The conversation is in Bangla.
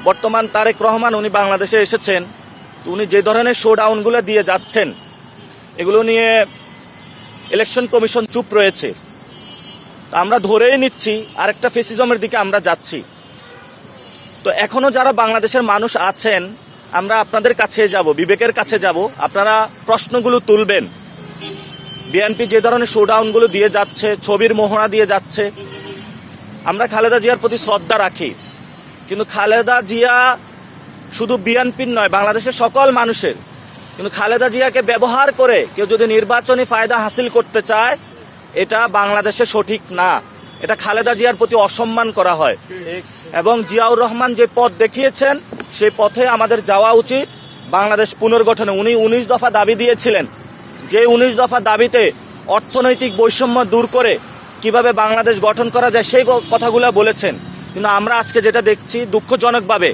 বর্তমান তারেক রহমান উনি বাংলাদেশে এসেছেন, উনি যে ধরনের শোডাউনগুলো দিয়ে যাচ্ছেন এগুলো নিয়ে ইলেকশন কমিশন চুপ রয়েছে। আমরা ধরেই নিচ্ছি আরেকটা ফেসিজমের দিকে আমরা যাচ্ছি। তো এখনো যারা বাংলাদেশের মানুষ আছেন, আমরা আপনাদের কাছে যাব, বিবেকের কাছে যাব, আপনারা প্রশ্নগুলো তুলবেন। বিএনপি যে ধরনের শোডাউনগুলো দিয়ে যাচ্ছে, ছবির মোহনা দিয়ে যাচ্ছে, আমরা খালেদা জিয়ার প্রতি শ্রদ্ধা রাখি, কিন্তু খালেদা জিয়া শুধু বিএনপির নয়, বাংলাদেশের সকল মানুষের। কিন্তু খালেদা জিয়াকে ব্যবহার করে কেউ যদি নির্বাচনী ফায়দা হাসিল করতে চায়, এটা বাংলাদেশে সঠিক না, এটা খালেদা জিয়ার প্রতি অসম্মান করা হয়। এবং জিয়াউর রহমান যে পথ দেখিয়েছেন সেই পথে আমাদের যাওয়া উচিত। বাংলাদেশ পুনর্গঠনে উনি 19 দফা দাবি দিয়েছিলেন, যে 19 দফা দাবিতে অর্থনৈতিক বৈষম্য দূর করে কিভাবে বাংলাদেশ গঠন করা যায় সেই কথাগুলো বলেছেন। কিন্তু আমরা আজকে যেটা দেখছি দুঃখজনকভাবে